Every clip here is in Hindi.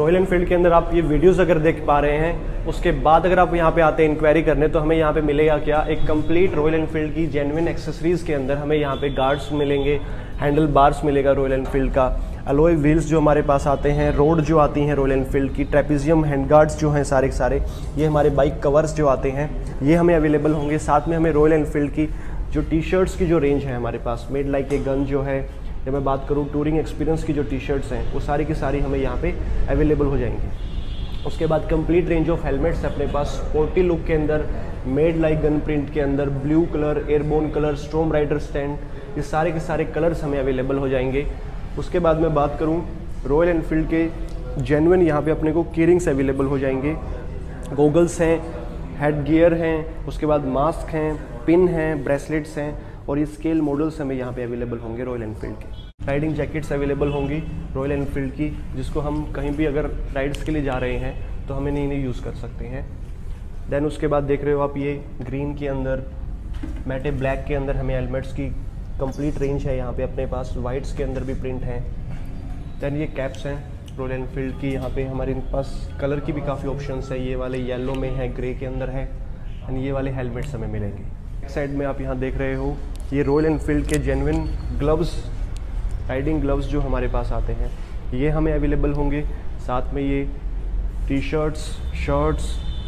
रॉयल एनफील्ड के अंदर आप ये वीडियोस अगर देख पा रहे हैं, उसके बाद अगर आप यहाँ पे आते हैं इंक्वायरी करने, तो हमें यहाँ पे मिलेगा क्या, एक कंप्लीट रॉयल एनफील्ड की जेन्युइन एक्सेसरीज के अंदर हमें यहाँ पे गार्ड्स मिलेंगे, हैंडल बार्स मिलेगा रॉयल एनफील्ड का, अलॉय व्हील्स जो हमारे पास आते हैं, रोड जो आती हैं रॉयल एनफील्ड की, ट्रेपेजियम हैंड गार्ड्स जो हैं सारे के सारे, ये हमारे बाइक कवर्स जो आते हैं ये हमें अवेलेबल होंगे। साथ में हमें रॉयल एनफील्ड की जो टी शर्ट्स की जो रेंज है हमारे पास, मेड लाइक ए गन जो है, जब मैं बात करूँ टूरिंग एक्सपीरियंस की जो टी शर्ट्स हैं वो सारी की सारी हमें यहाँ पे अवेलेबल हो जाएंगी। उसके बाद कंप्लीट रेंज ऑफ हेलमेट्स अपने पास स्पोर्टी लुक के अंदर, मेड लाइक गन प्रिंट के अंदर, blue colour, airborne colour, storm rider stand, ये सारे के सारे कलर्स हमें अवेलेबल हो जाएंगे। उसके बाद मैं बात करूँ रॉयल एनफील्ड के जेन्युइन यहाँ पे अपने को कीरिंग्स अवेलेबल हो जाएंगे, गॉगल्स हैं, हेड गियर हैं, उसके बाद मास्क हैं, पिन हैं, ब्रेसलेट्स हैं, और ये स्केल मॉडल्स हमें यहाँ पे अवेलेबल होंगे रॉयल एनफील्ड के। राइडिंग जैकेट्स अवेलेबल होंगी रॉयल एनफील्ड की, जिसको हम कहीं भी अगर राइड्स के लिए जा रहे हैं तो हमें नहीं यूज़ कर सकते हैं। देन उसके बाद देख रहे हो आप ये ग्रीन के अंदर, मैटे ब्लैक के अंदर हमें हेलमेट्स की कंप्लीट रेंज है यहाँ पे अपने पास, वाइट्स के अंदर भी प्रिंट हैं। देन ये कैप्स हैं रॉयल एनफील्ड की, यहाँ पे हमारे पास कलर की भी काफ़ी ऑप्शंस है, ये वाले येलो में है, ग्रे के अंदर है, एंड ये वाले हेलमेट्स हमें मिलेंगे। एक साइड में आप यहाँ देख रहे हो ये रॉयल एनफील्ड के जेन्युइन ग्लव्स, राइडिंग ग्लव्स जो हमारे पास आते हैं ये हमें अवेलेबल होंगे। साथ में ये T shirts, shirts,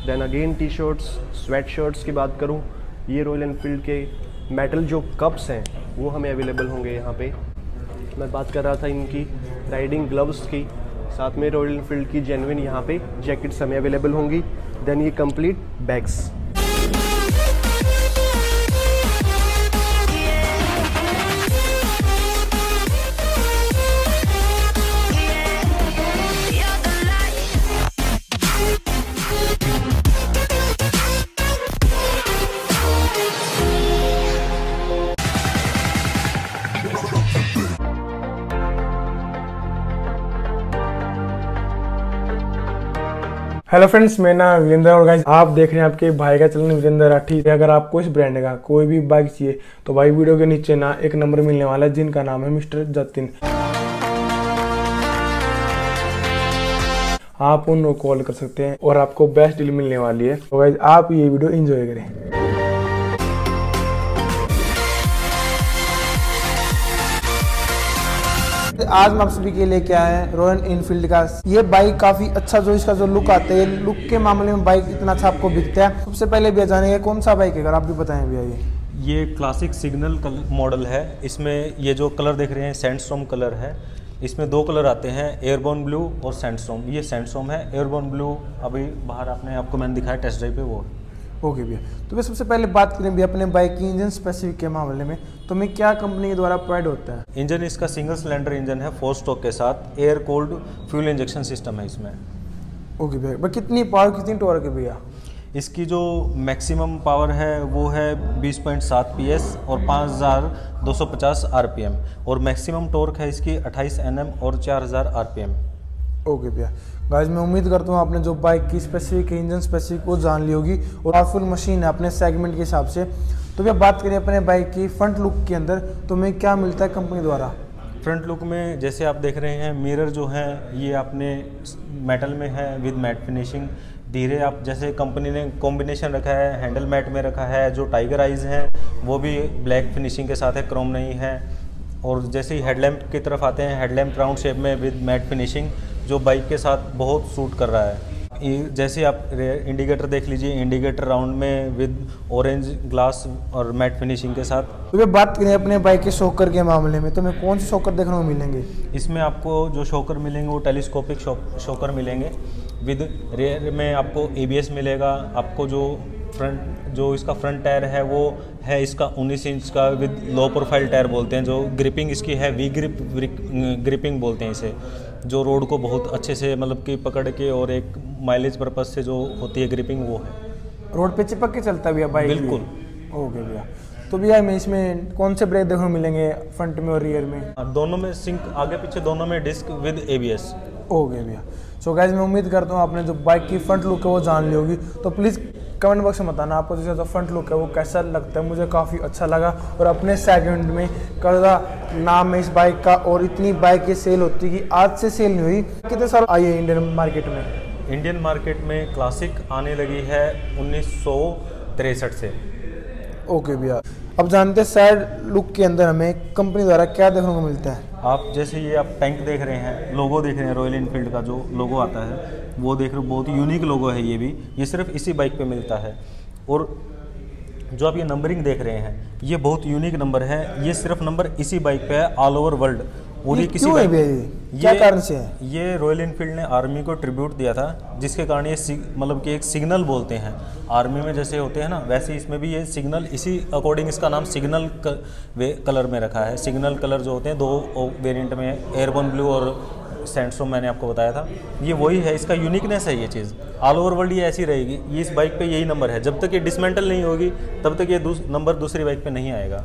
then again T shirts, sweat shirts की बात करूँ, ये रॉयल एनफील्ड के मेटल जो कप्स हैं वो हमें अवेलेबल होंगे यहाँ पे। मैं बात कर रहा था इनकी राइडिंग ग्लव्स की, साथ में रॉयल एनफील्ड की जेन्युइन यहाँ पे जैकेट्स हमें अवेलेबल होंगी। देन ये कंप्लीट बैग्स। हेलो फ्रेंड्स, मेरा नाम वीरेंद्र और गाइस आप देख रहे हैं आपके भाई का चैनल वीरेंद्र राठी। अगर आपको इस ब्रांड का कोई भी बाइक चाहिए तो भाई वीडियो के नीचे ना एक नंबर मिलने वाला है जिनका नाम है मिस्टर जतिन। आप उनको कॉल कर सकते हैं और आपको बेस्ट डील मिलने वाली है। तो गाइस आप ये वीडियो एंजॉय करें। आज मैं आप सभी के लिए क्या है रॉयल एनफील्ड का ये बाइक काफी अच्छा, जो इसका जो लुक आता है, लुक के मामले में बाइक इतना अच्छा आपको दिखता है। सबसे पहले भैया जानेंगे कौन सा बाइक है, अगर आप भी बताएं भैया। ये क्लासिक सिग्नल मॉडल है। इसमें ये जो कलर देख रहे हैं सैंडस्टॉर्म कलर है। इसमें दो कलर आते हैं, एयरबोर्न ब्लू और सैंडस्टॉर्म। ये सैंडस्टॉर्म है, एयरबोर्न ब्लू अभी बाहर आपको मैंने दिखाया टेस्ट ड्राइव पे, वो। ओके भैया, तो मैं सबसे पहले बात करें भैया अपने बाइक की इंजन स्पेसिफिक के मामले में, तो मैं क्या कंपनी के द्वारा प्रोवाइड होता है? इंजन इसका सिंगल सिलेंडर इंजन है 4 स्ट्रोक के साथ, air cold fuel injection system है इसमें। ओके भैया, कितनी पावर, कितनी टॉर्क है भैया? इसकी जो मैक्सिमम पावर है वो है 20.7 PS और 5250 RPM, और मैक्सिमम टॉर्क है इसकी 28 Nm और 4000 RPM। ओके भैया, गाइस मैं उम्मीद करता हूँ आपने जो बाइक की स्पेसिफिक इंजन स्पेसिफिक वो जान ली होगी और पावरफुल मशीन है अपने सेगमेंट के हिसाब से। तो भैया बात करें अपने बाइक की फ्रंट लुक के अंदर, तो मैं क्या मिलता है कंपनी द्वारा? फ्रंट लुक में जैसे आप देख रहे हैं मिरर जो है ये आपने मेटल में है विद मैट फिनिशिंग। धीरे आप जैसे कंपनी ने कॉम्बिनेशन रखा है, हैंडल मैट में रखा है। जो टाइगर आइज है वो भी ब्लैक फिनिशिंग के साथ है, क्रोम नहीं है। और जैसे ही हेडलैम्प की तरफ आते हैं, हेडलैम्प राउंड शेप में विद मैट फिनिशिंग, जो बाइक के साथ बहुत सूट कर रहा है। जैसे आप इंडिकेटर देख लीजिए, इंडिकेटर राउंड में विद ऑरेंज ग्लास और मैट फिनिशिंग के साथ। तो ये बात करें अपने बाइक के शॉकर के मामले में, तो मैं कौन से शॉकर देखने को मिलेंगे? इसमें आपको जो शॉकर मिलेंगे वो टेलीस्कोपिक शॉकर मिलेंगे। विद रेयर में आपको ABS मिलेगा। आपको जो इसका फ्रंट टायर है वो है इसका 19 इंच का विद लो प्रोफाइल टायर बोलते हैं। जो ग्रिपिंग इसकी है वी ग्रिपिंग बोलते हैं इसे, जो रोड को बहुत अच्छे से मतलब कि पकड़ के और एक माइलेज पर्पज से जो होती है ग्रिपिंग, वो है। रोड पे चिपक के चलता है भैया बाइक? बिल्कुल। ओके भैया, तो भैया मैं इसमें कौन से ब्रेक देखने को मिलेंगे फ्रंट में और रियर में? दोनों में सिंक, आगे पीछे दोनों में डिस्क विद ABS। ओके भैया, सो गाइज मैं उम्मीद करता हूँ आपने जो बाइक की फ्रंट लुक है वो जान ली होगी। तो प्लीज़ कमेंट बॉक्स में बताना आपको जो फ्रंट लुक है वो कैसा लगता है। मुझे काफ़ी अच्छा लगा और अपने सेगमेंट में कदा नाम है इस बाइक का, और इतनी बाइक की सेल होती है कि आज से सेल नहीं हुई। कितने साल आई है इंडियन मार्केट में? इंडियन मार्केट में क्लासिक आने लगी है 1963 से। ओके भैया, अब जानते हैं साइड लुक के अंदर हमें कंपनी द्वारा क्या देखने को मिलता है। आप जैसे ये आप टैंक देख रहे हैं, लोगो देख रहे हैं, रॉयल एनफील्ड का जो लोगो आता है वो देख रहे हो, बहुत यूनिक लोगो है ये भी। ये सिर्फ इसी बाइक पे मिलता है। और जो आप ये नंबरिंग देख रहे हैं ये बहुत यूनिक नंबर है। ये सिर्फ नंबर इसी बाइक पे है ऑल ओवर वर्ल्ड। और ये किसी बाइक क्या कारण से है? ये रॉयल एनफील्ड ने आर्मी को ट्रिब्यूट दिया था, जिसके कारण ये मतलब कि एक सिग्नल बोलते हैं। आर्मी में जैसे होते हैं ना, वैसे इसमें भी ये सिग्नल, इसी अकॉर्डिंग इसका नाम सिग्नल कलर में रखा है। सिग्नल कलर जो होते हैं दो वेरिएंट में, एयरबोर्न ब्लू और सैंडस्टॉर्म मैंने आपको बताया था, ये वही है। इसका यूनिकनेस है ये चीज़। ऑल ओवर वर्ल्ड ये ऐसी रहेगी। ये इस बाइक पे यही नंबर है। जब तक ये डिसमेंटल नहीं होगी तब तक ये नंबर दूसरी बाइक पे नहीं आएगा।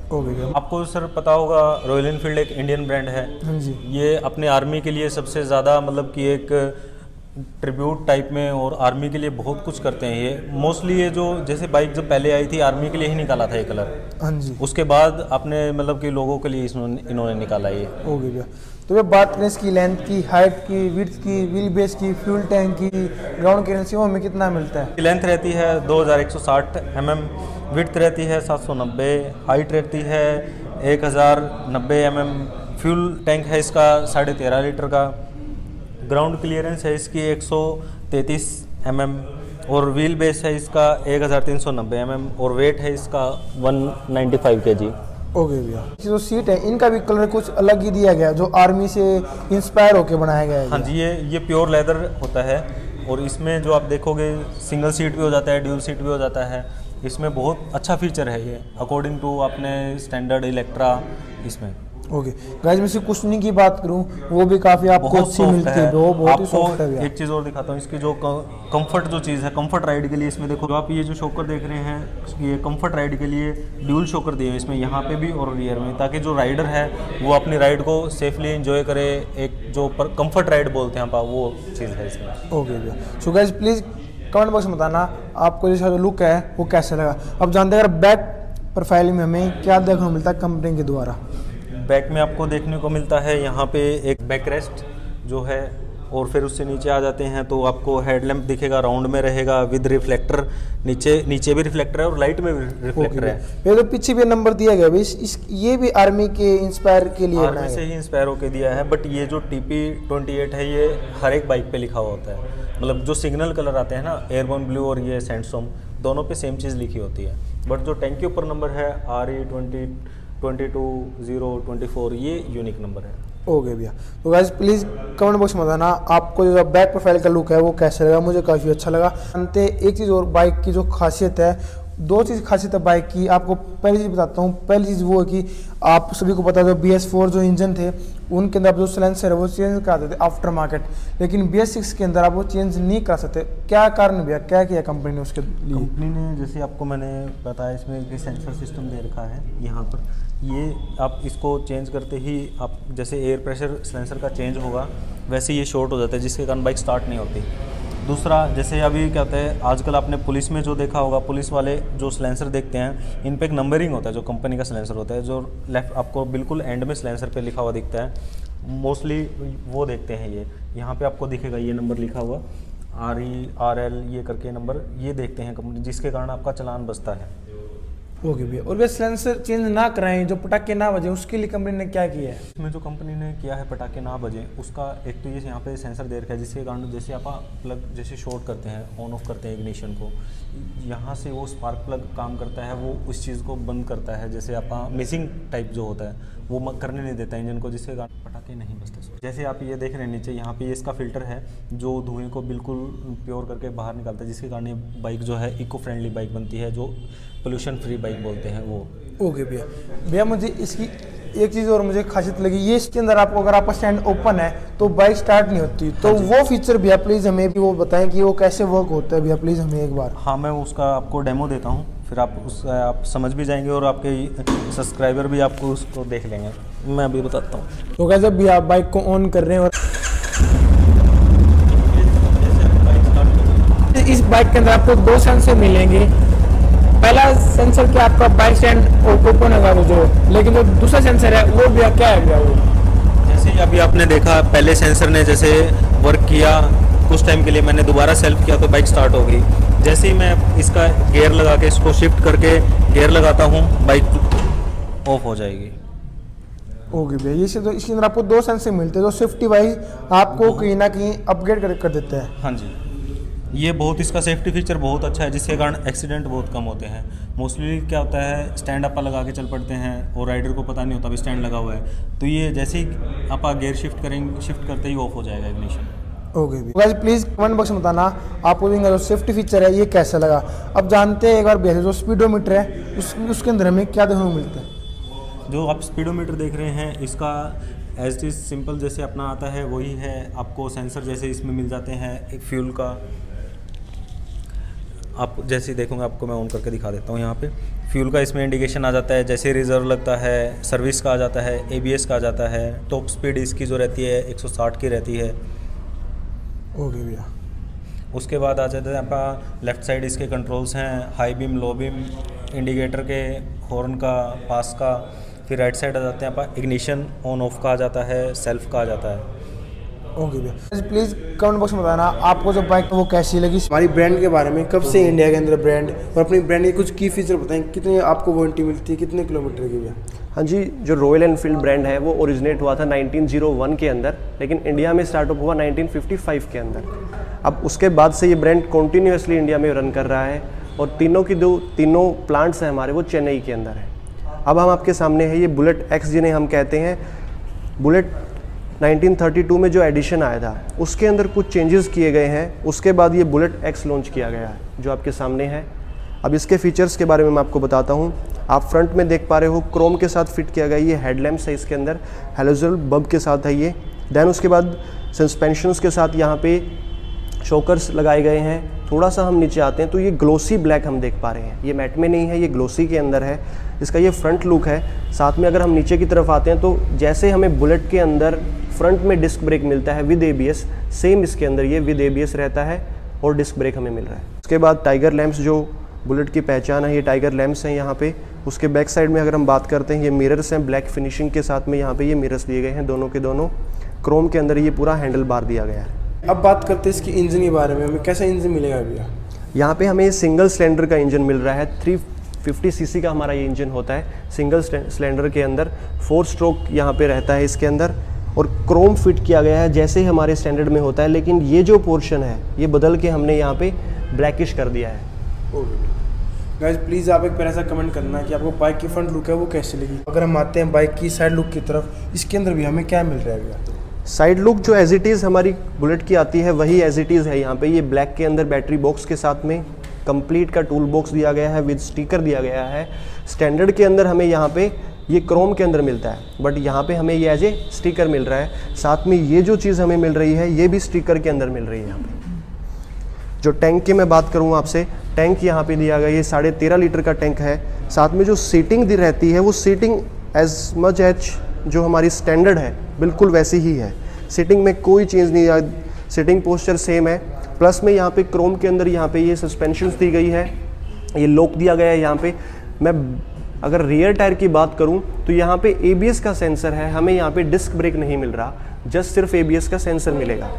आपको सर पता होगा रॉयल एनफील्ड एक इंडियन ब्रांड है। ये अपने आर्मी के लिए सबसे ज़्यादा मतलब कि एक ट्रिब्यूट टाइप में, और आर्मी के लिए बहुत कुछ करते हैं ये। मोस्टली ये जो जैसे बाइक जब पहले आई थी आर्मी के लिए ही निकाला था ये कलर। हाँ जी। उसके बाद अपने मतलब कि लोगों के लिए इन्होंने निकाला ये। हो गया। तो ये बात करें इसकी लेंथ की, हाइट की, विड्थ की, व्हील बेस की, फ्यूल टैंक की, ग्राउंड क्लियरेंस वो हमें कितना मिलता है? लेंथ रहती है 2160 mm, विड्थ रहती है 790, हाइट रहती है 1090 mm, फ्यूल टैंक है इसका 13.5 लीटर का, ग्राउंड क्लियरेंस है इसकी 133 mm, और व्हील बेस है इसका 1390 mm, और वेट है इसका 195 kg। ओके भैया, जो सीट है इनका भी कलर कुछ अलग ही दिया गया, जो आर्मी से इंस्पायर होकर बनाया गया है। हाँ जी, ये प्योर लेदर होता है। और इसमें जो आप देखोगे सिंगल सीट भी हो जाता है, ड्यूल सीट भी हो जाता है। इसमें बहुत अच्छा फीचर है ये अकॉर्डिंग टू अपने स्टैंडर्ड इलेक्ट्रा इसमें। ओके गाइस, मैं कुशनिंग की बात करूं वो भी काफ़ी आपको अच्छी मिलती है। वो बहुत ही सॉफ्ट है। एक चीज़ और दिखाता हूँ, इसकी जो कंफर्ट जो चीज़ है, कंफर्ट राइड के लिए इसमें देखो, आप ये जो शॉकर देख रहे हैं ये कंफर्ट राइड के लिए ड्यूल शॉकर दिए हैं इसमें, यहाँ पे भी और रियर में, ताकि जो राइडर है वो अपनी राइड को सेफली एंजॉय करे। एक जो कंफर्ट राइड बोलते हैं आप, वो चीज़ है इसमें। ओके भैया, so guys please comment box में बताना आपको जो लुक है वो कैसा लगा। अब जानते हैं अगर बैक प्रोफाइल में हमें क्या देखने को मिलता है कंपनी के द्वारा। बैक में आपको देखने को मिलता है यहाँ पे एक बैक रेस्ट जो है, और फिर उससे नीचे आ जाते हैं तो आपको हेडलैम्प दिखेगा, राउंड में रहेगा विद रिफ्लेक्टर। नीचे भी रिफ्लेक्टर है और लाइट में भी रिफ्लेक्टर है। ये तो पीछे भी नंबर दिया गया ये भी आर्मी के इंस्पायर के लिए आर्मी से ही इंस्पायर होकर दिया है। बट ये जो TP28 है ये हर एक बाइक पे लिखा हुआ होता है। मतलब जो सिग्नल कलर आते हैं ना, एयरबोर्न ब्लू और ये सैंडस्टॉर्म, दोनों पे सेम चीज़ लिखी होती है। बट जो टैंक के ऊपर नंबर है RE20 22024 ये यूनिक नंबर है। ओके भैया, तो गाइस प्लीज़ कमेंट बॉक्स में बताना आपको जो बैक प्रोफाइल का लुक है वो कैसा लगा। मुझे काफ़ी अच्छा लगा। अंत एक चीज़ और, बाइक की जो खासियत है, दो चीज़ खासियत है बाइक की, आपको पहली चीज़ बताता हूँ। पहली चीज़ वो है कि आप सभी को पता है जो BS4 जो इंजन थे उनके अंदर आप जो सिलेंसर है वो चेंज कराते थे आफ्टर मार्केट, लेकिन BS6 के अंदर आप वो चेंज नहीं करा सकते। क्या कारण भैया, क्या किया कंपनी ने उसके लिए? कंपनी ने जैसे आपको मैंने बताया इसमें एक सेंसर सिस्टम दे रखा है यहाँ पर। ये आप इसको चेंज करते ही आप जैसे एयर प्रेशर सिलेंसर का चेंज होगा वैसे ये शॉर्ट हो जाता है, जिसके कारण बाइक स्टार्ट नहीं होती। दूसरा, जैसे अभी क्या होता है आजकल आपने पुलिस में जो देखा होगा, पुलिस वाले जो सिलेंसर देखते हैं इन पे एक नंबरिंग होता है, जो कंपनी का सिलेंसर होता है, जो लेफ्ट आपको बिल्कुल एंड में सिलेंसर पे लिखा हुआ दिखता है। मोस्टली वो देखते हैं ये, यहाँ पे आपको दिखेगा ये नंबर लिखा हुआ RE/RL ये करके नंबर, ये देखते हैं कंपनी, जिसके कारण आपका चालान बचता है। ओके भैया, और वे सिलेंसर चेंज ना कराएं, जो पटाखे ना बजे, उसके लिए कंपनी ने क्या किया है? इसमें जो कंपनी ने किया है पटाखे ना बजे, उसका एक तो ये यहाँ पे सेंसर दे रखा है, जिसके कारण जैसे आप प्लग जैसे शॉर्ट करते हैं, ऑन ऑफ करते हैं इग्निशन को, यहाँ से वो स्पार्क प्लग काम करता है, वो उस चीज़ को बंद करता है। जैसे आप मिसिंग टाइप जो होता है वो करने नहीं देता है इंजन को, जिसके कारण पटाखे नहीं बजते। जैसे आप ये देख रहे हैं नीचे, यहाँ पे ये इसका फिल्टर है जो धुएं को बिल्कुल प्योर करके बाहर निकालता है, जिसके कारण ये बाइक जो है इको फ्रेंडली बाइक बनती है, जो पोल्यूशन फ्री बाइक बोलते हैं वो। ओके भैया, मुझे इसकी एक चीज़ और मुझे खासियत लगी, ये इसके अंदर आपको अगर आपका स्टैंड ओपन है तो बाइक स्टार्ट नहीं होती, तो वो फीचर भैया प्लीज़ हमें भी वो बताएं कि वो कैसे वर्क होता है भैया, प्लीज़ हमें एक बार। हाँ, मैं उसका आपको डेमो देता हूँ, फिर आप समझ भी जाएंगे और आपके सब्सक्राइबर भी आपको उसको देख लेंगे। मैं अभी बताता हूँ। तो कैसे भी आप बाइक को ऑन कर रहे हैं और इस बाइक के अंदर आपको 2 सेंसर मिलेंगे। पहला सेंसर क्या आपका बाइक स्टैंड ओपन होगा वो जो, लेकिन जो दूसरा सेंसर है वो भी क्या है भैया? वो जैसे अभी आपने देखा पहले सेंसर ने जैसे वर्क किया, कुछ टाइम के लिए मैंने दोबारा सेल्फ किया तो बाइक स्टार्ट हो गई। जैसे ही मैं इसका गियर लगा के इसको शिफ्ट करके गियर लगाता हूँ, बाइक ऑफ हो जाएगी। ओके भैया, ये तो इसके अंदर आपको 2 सेंसर मिलते हैं जो सेफ्टी वाइज आपको कहीं ना कहीं अपग्रेड कर देते हैं। हाँ जी, ये बहुत इसका सेफ्टी फीचर बहुत अच्छा है, जिसके कारण एक्सीडेंट बहुत कम होते हैं। मोस्टली क्या होता है, स्टैंड आप लगा के चल पड़ते हैं और राइडर को पता नहीं होता भी स्टैंड लगा हुआ है, तो ये जैसे ही आप गियर शिफ्ट करते ही ऑफ हो जाएगा ignition. Okay guys, please comment box में बताना आपको जो सेफ्टी फीचर है ये कैसा लगा। अब जानते हैं एक बार भैया जो स्पीडोमीटर है उसके अंदर हमें क्या देखने को मिलता है? जो आप स्पीडोमीटर देख रहे हैं इसका एज इज सिंपल जैसे अपना आता है वही है। आपको सेंसर जैसे इसमें मिल जाते हैं, एक फ्यूल का आप जैसे देखोगे आपको मैं ऑन करके दिखा देता हूँ। यहाँ पे फ्यूल का इसमें इंडिकेशन आ जाता है, जैसे रिजर्व लगता है, सर्विस का आ जाता है, ABS का आ जाता है। टॉप स्पीड इसकी जो रहती है 160 की रहती है। ओके भैया, उसके बाद आ जाते हैं आपका लेफ़्ट साइड इसके कंट्रोल्स हैं, high beam, low beam, indicator के, हॉर्न का, पास का। फिर राइट साइड आ जाते हैं आपका इग्निशन ऑन ऑफ का आ जाता है, सेल्फ का आ जाता है। ओके भैया, प्लीज़ कमेंट बॉक्स में बताना आपको जो बाइक वो कैसी लगी। हमारी ब्रांड के बारे में, कब से इंडिया के अंदर ब्रांड, और अपनी ब्रांड के कुछ की फीचर बताएं, कितने आपको वारंटी मिलती है, कितने किलोमीटर की भैया? हाँ जी, जो रॉयल एनफील्ड ब्रांड है वो ओरिजिनेट हुआ था 1901 के अंदर, लेकिन इंडिया में स्टार्टअप हुआ 1955 के अंदर। अब उसके बाद से ये ब्रांड कॉन्टीन्यूसली इंडिया में रन कर रहा है और तीनों प्लांट्स हैं हमारे वो चेन्नई के अंदर है। अब हम आपके सामने है ये बुलेट एक्स जिन्हें हम कहते हैं। बुलेट 1932 में जो एडिशन आया था उसके अंदर कुछ चेंजेस किए गए हैं, उसके बाद ये बुलेट एक्स लॉन्च किया गया है जो आपके सामने है। अब इसके फीचर्स के बारे में मैं आपको बताता हूँ। आप फ्रंट में देख पा रहे हो क्रोम के साथ फिट किया गया ये हेडलैम्प्स है, इसके अंदर हेलोजन बल्ब के साथ है ये। देन उसके बाद सस्पेंशंस के साथ यहाँ पे शॉकर्स लगाए गए हैं। थोड़ा सा हम नीचे आते हैं तो ये ग्लोसी ब्लैक हम देख पा रहे हैं, ये मैट में नहीं है, ये ग्लोसी के अंदर है। इसका ये फ्रंट लुक है। साथ में अगर हम नीचे की तरफ आते हैं तो जैसे हमें बुलेट के अंदर फ्रंट में डिस्क ब्रेक मिलता है विद ABS, सेम इसके अंदर ये विद ABS रहता है और डिस्क ब्रेक हमें मिल रहा है। उसके बाद टाइगर लैंप्स जो बुलेट की पहचान है, ये टाइगर लैंप्स हैं यहाँ पे। उसके बैक साइड में अगर हम बात करते हैं, ये मिरर्स हैं ब्लैक फिनिशिंग के साथ में। यहाँ पे ये मिरर्स दिए गए हैं दोनों के दोनों। क्रोम के अंदर ये पूरा हैंडल बार दिया गया है। अब बात करते हैं इसकी इंजन के बारे में, हमें कैसा इंजन मिलेगा भैया? यहाँ पे हमें सिंगल सिलेंडर का इंजन मिल रहा है। 350 cc का हमारा ये इंजन होता है सिंगल सिलेंडर के अंदर। 4 स्ट्रोक यहाँ पे रहता है इसके अंदर और क्रोम फिट किया गया है जैसे हमारे स्टैंडर्ड में होता है, लेकिन ये जो पोर्शन है ये बदल के हमने यहाँ पे ब्लैकिश कर दिया है। गाइस प्लीज़ आप एक बार ऐसा कमेंट करना कि आपको बाइक की फ्रंट लुक है वो कैसी लगी। अगर हम आते हैं बाइक की साइड लुक की तरफ, इसके अंदर भी हमें क्या मिल रहा है भैया? साइड लुक जो एज इट इज़ हमारी बुलेट की आती है वही एज इट इज़ है। यहाँ पे ये ब्लैक के अंदर बैटरी बॉक्स के साथ में कंप्लीट का टूल बॉक्स दिया गया है, विद स्टिकर दिया गया है। स्टैंडर्ड के अंदर हमें यहाँ पे ये क्रोम के अंदर मिलता है, बट यहाँ पे हमें ये एज ए स्टिकर मिल रहा है। साथ में ये जो चीज़ हमें मिल रही है ये भी स्टिकर के अंदर मिल रही है। यहाँ पे जो टैंक की मैं बात करूँ आपसे, टैंक यहाँ पे दिया गया, ये 13.5 लीटर का टैंक है। साथ में जो सीटिंग रहती है वो सीटिंग एज मच एज जो हमारी स्टैंडर्ड है बिल्कुल वैसी ही है। सीटिंग में कोई चेंज नहीं है, सीटिंग पोस्चर सेम है। प्लस में यहाँ पे क्रोम के अंदर यहाँ पे ये सस्पेंशंस दी गई है, ये लॉक दिया गया है। यहाँ पे मैं अगर रियर टायर की बात करूँ तो यहाँ पे ABS का सेंसर है, हमें यहाँ पे डिस्क ब्रेक नहीं मिल रहा, जस्ट सिर्फ ABS का सेंसर मिलेगा।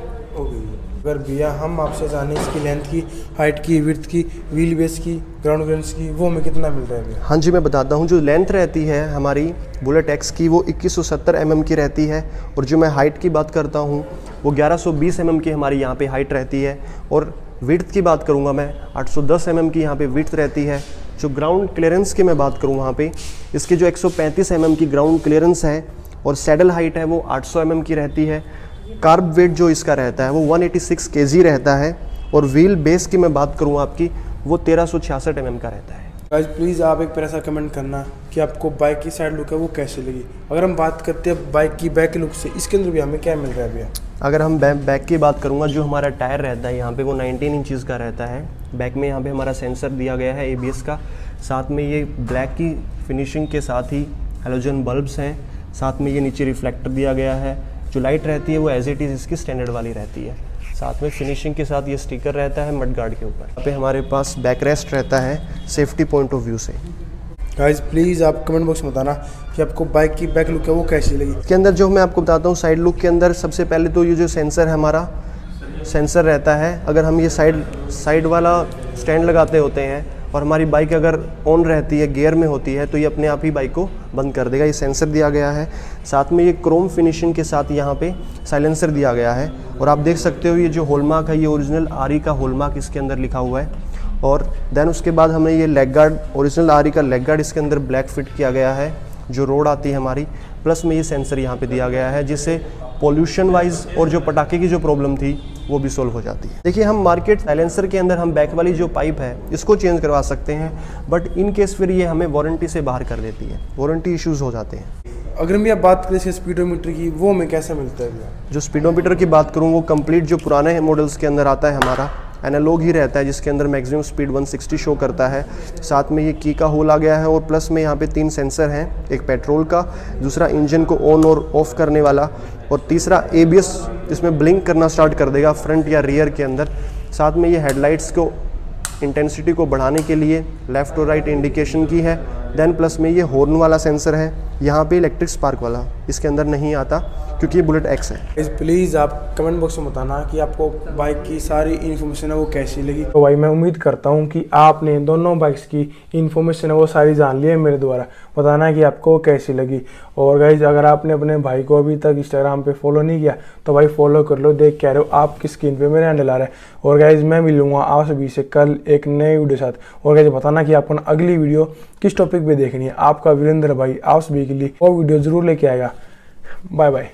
अगर भैया हम आपसे जाने इसकी लेंथ की, हाइट की, विड्थ की, व्हील बेस की, ग्राउंड क्लियरेंस की, वो हमें कितना मिल रहा है भैया? हाँ जी, मैं बताता हूँ। जो लेंथ रहती है हमारी बुलेट एक्स की वो 2170 mm की रहती है, और जो मैं हाइट की बात करता हूँ वो 1120 mm की हमारी यहाँ पे हाइट रहती है। और विड्थ की बात करूँगा मैं 810 mm की यहाँ पे विड्थ रहती है। जो ग्राउंड क्लियरेंस की मैं बात करूँ वहाँ पे इसकी जो 135 mm की ग्राउंड क्लियरेंस है, और सैडल हाइट है वो 800 mm की रहती है। कार्ब वेट जो इसका रहता है वो 186 kg रहता है, और व्हील बेस की मैं बात करूँ आपकी वो 1366 mm का रहता है। गाइस प्लीज़ आप एक बार ऐसा कमेंट करना कि आपको बाइक की साइड लुक है वो कैसी लगी। अगर हम बात करते हैं बाइक की बैक लुक से, इसके अंदर भी हमें क्या मिल रहा है भैया? अगर हम बैक की बात करूँगा, जो हमारा टायर रहता है यहाँ पे वो 19 इंचज़ का रहता है। बैक में यहाँ पे हमारा सेंसर दिया गया है ABS का। साथ में ये ब्लैक की फिनिशिंग के साथ ही हेलोजन बल्ब्स हैं। साथ में ये नीचे रिफ्लेक्टर दिया गया है। जो लाइट रहती है वो एज इट इज़ इसकी स्टैंडर्ड वाली रहती है। साथ में फिनिशिंग के साथ ये स्टिकर रहता है मड गार्ड के ऊपर। यहाँ पे हमारे पास बैक रेस्ट रहता है सेफ्टी पॉइंट ऑफ व्यू से। गाइज प्लीज़ आप कमेंट बॉक्स में बताना कि आपको बाइक की बैक लुक है वो कैसी लगी। इसके अंदर जो मैं आपको बताता हूँ साइड लुक के अंदर सबसे पहले तो ये जो सेंसर है हमारा सेंसर रहता है। अगर हम ये साइड वाला स्टैंड लगाते होते हैं और हमारी बाइक अगर ऑन रहती है गियर में होती है तो ये अपने आप ही बाइक को बंद कर देगा। ये सेंसर दिया गया है। साथ में ये क्रोम फिनिशिंग के साथ यहाँ पे साइलेंसर दिया गया है। और आप देख सकते हो ये जो हॉलमार्क है ये ओरिजिनल आरी का हॉलमार्क इसके अंदर लिखा हुआ है। और देन उसके बाद हमें ये लेग गार्ड ओरिजिनल आरी का लेग गार्ड इसके अंदर ब्लैक फिट किया गया है जो रोड आती है हमारी। प्लस में ये सेंसर यहाँ पे दिया गया है जिससे पोल्यूशन वाइज और जो पटाखे की जो प्रॉब्लम थी वो भी सॉल्व हो जाती है। देखिए हम मार्केट साइलेंसर के अंदर हम बैक वाली जो पाइप है इसको चेंज करवा सकते हैं, बट इन केस फिर ये हमें वारंटी से बाहर कर देती है, वारंटी इश्यूज़ हो जाते हैं। अगर मैं बात करें इसके स्पीडोमीटर की वो हमें कैसा मिलता है भैया? जो स्पीडोमीटर की बात करूँ वो कंप्लीट जो पुराने मॉडल्स के अंदर आता है हमारा एनालॉग ही रहता है जिसके अंदर मैक्सिमम स्पीड 160 शो करता है। साथ में ये की का होल आ गया है और प्लस में यहाँ पे 3 सेंसर हैं, एक पेट्रोल का, दूसरा इंजन को ऑन और ऑफ करने वाला और तीसरा ABS जिसमें ब्लिंक करना स्टार्ट कर देगा फ्रंट या रियर के अंदर। साथ में ये हेडलाइट्स को इंटेंसिटी को बढ़ाने के लिए लेफ़्ट और राइट इंडिकेशन की है। देन प्लस में ये हॉर्न वाला सेंसर है, यहाँ पे इलेक्ट्रिक स्पार्क वाला इसके अंदर नहीं आता क्योंकि ये बुलेट X है। प्लीज़ आप कमेंट बॉक्स में बताना कि आपको बाइक की सारी इन्फॉर्मेशन है वो कैसी लगी। तो भाई मैं उम्मीद करता हूँ कि आपने दोनों बाइक्स की इन्फॉर्मेशन है वो सारी जान ली है मेरे द्वारा। बताना कि आपको कैसी लगी। और गाइज अगर आपने अपने भाई को अभी तक इंस्टाग्राम पे फॉलो नहीं किया तो भाई फॉलो कर लो। देख क्या रहे हो आपकी स्क्रीन पे मेरे हैंडल आ रहा है। और गाइज मैं मिलूंगा आप सभी से कल एक नए वीडियो साथ। और गाइज बताना कि आपको अगली वीडियो किस टॉपिक पे देखनी है। आपका वीरेंद्र भाई आप सभी के लिए वो वीडियो जरूर लेके आएगा। Bye bye.